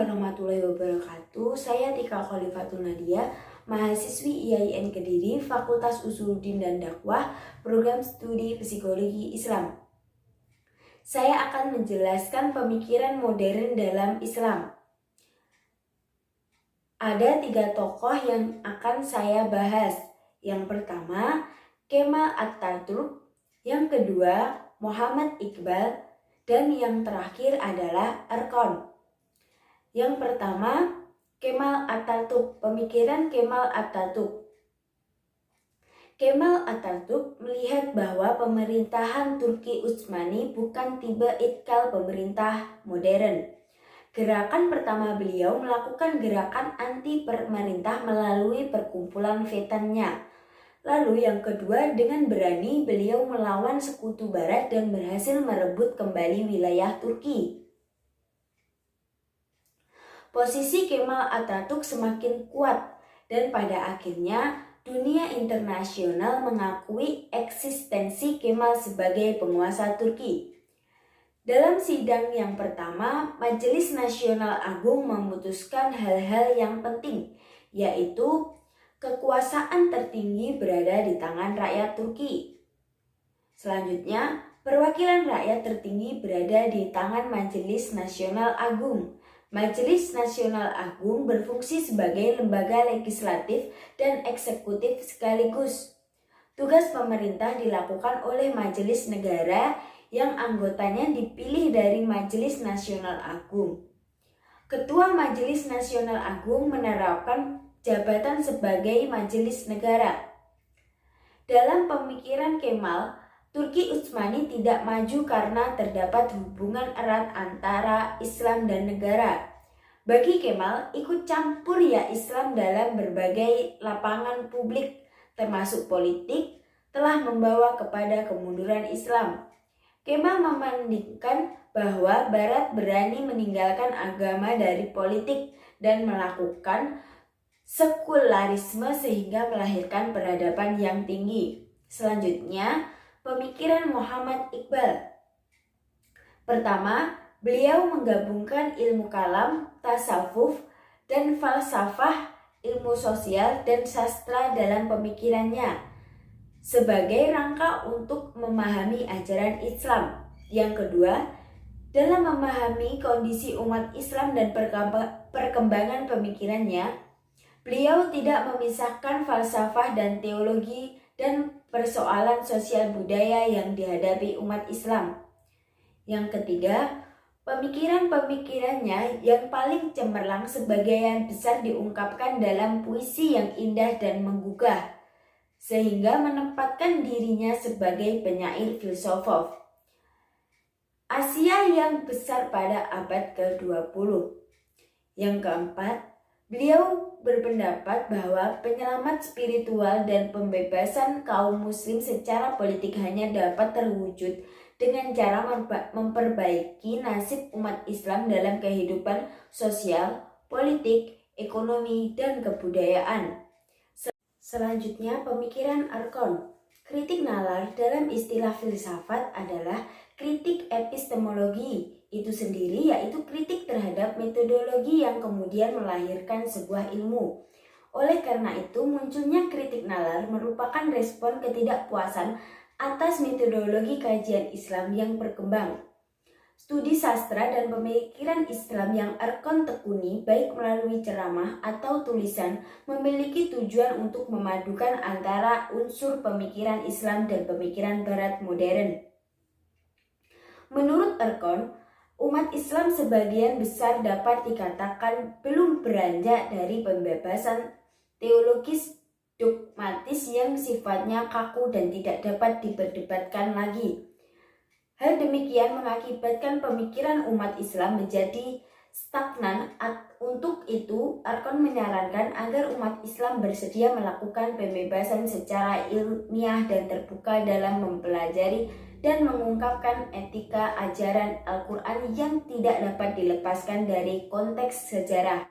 warahmatullahi wabarakatuh. Saya Tika Khalifatul Nadia, mahasiswi IAIN Kediri, Fakultas Usuluddin dan Dakwah, Program Studi Psikologi Islam. Saya akan menjelaskan pemikiran modern dalam Islam. Ada 3 tokoh yang akan saya bahas. Yang pertama, Kemal Atatürk, yang kedua, Muhammad Iqbal, dan yang terakhir adalah Erkon. Yang pertama, Kemal Atatürk, pemikiran Kemal Atatürk. Kemal Atatürk melihat bahwa pemerintahan Turki Utsmani bukan tipe ideal pemerintah modern. Gerakan pertama beliau melakukan gerakan anti pemerintah melalui perkumpulan vetannya. Lalu yang kedua, dengan berani beliau melawan sekutu barat dan berhasil merebut kembali wilayah Turki. Posisi Kemal Atatürk semakin kuat dan pada akhirnya dunia internasional mengakui eksistensi Kemal sebagai penguasa Turki. Dalam sidang yang pertama, Majelis Nasional Agung memutuskan hal-hal yang penting, yaitu kekuasaan tertinggi berada di tangan rakyat Turki. Selanjutnya, perwakilan rakyat tertinggi berada di tangan Majelis Nasional Agung. Majelis Nasional Agung berfungsi sebagai lembaga legislatif dan eksekutif sekaligus. Tugas pemerintah dilakukan oleh Majelis Negara yang anggotanya dipilih dari Majelis Nasional Agung. Ketua Majelis Nasional Agung menerapkan jabatan sebagai Majelis Negara. Dalam pemikiran Kemal, Turki Utsmani tidak maju karena terdapat hubungan erat antara Islam dan negara. Bagi Kemal, ikut campur ya Islam dalam berbagai lapangan publik, termasuk politik, telah membawa kepada kemunduran Islam. Kemal membandingkan bahwa Barat berani meninggalkan agama dari politik dan melakukan sekularisme sehingga melahirkan peradaban yang tinggi. Selanjutnya, pemikiran Muhammad Iqbal. Pertama, beliau menggabungkan ilmu kalam, tasawuf, dan falsafah, ilmu sosial, dan sastra dalam pemikirannya sebagai rangka untuk memahami ajaran Islam. Yang kedua, dalam memahami kondisi umat Islam dan perkembangan pemikirannya, beliau tidak memisahkan falsafah dan teologi dan persoalan sosial budaya yang dihadapi umat Islam. Yang ketiga, pemikiran-pemikirannya yang paling cemerlang sebagian besar diungkapkan dalam puisi yang indah dan menggugah, sehingga menempatkan dirinya sebagai penyair filsuf Asia yang besar pada abad ke-20. Yang keempat, beliau berpendapat bahwa penyelamat spiritual dan pembebasan kaum muslim secara politik hanya dapat terwujud dengan cara memperbaiki nasib umat Islam dalam kehidupan sosial, politik, ekonomi, dan kebudayaan. Selanjutnya, pemikiran Erkon. Kritik nalar dalam istilah filsafat adalah kritik epistemologi itu sendiri, yaitu kritik terhadap metodologi yang kemudian melahirkan sebuah ilmu. Oleh karena itu, munculnya kritik nalar merupakan respon ketidakpuasan atas metodologi kajian Islam yang berkembang. Studi sastra dan pemikiran Islam yang Erkon tekuni, baik melalui ceramah atau tulisan, memiliki tujuan untuk memadukan antara unsur pemikiran Islam dan pemikiran Barat modern. Menurut Erkon, umat Islam sebagian besar dapat dikatakan belum beranjak dari pembebasan teologis dogmatis yang sifatnya kaku dan tidak dapat diperdebatkan lagi. Hal demikian mengakibatkan pemikiran umat Islam menjadi stagnan. Untuk itu, Erkon menyarankan agar umat Islam bersedia melakukan pembebasan secara ilmiah dan terbuka dalam mempelajari dan mengungkapkan etika ajaran Al-Quran yang tidak dapat dilepaskan dari konteks sejarah.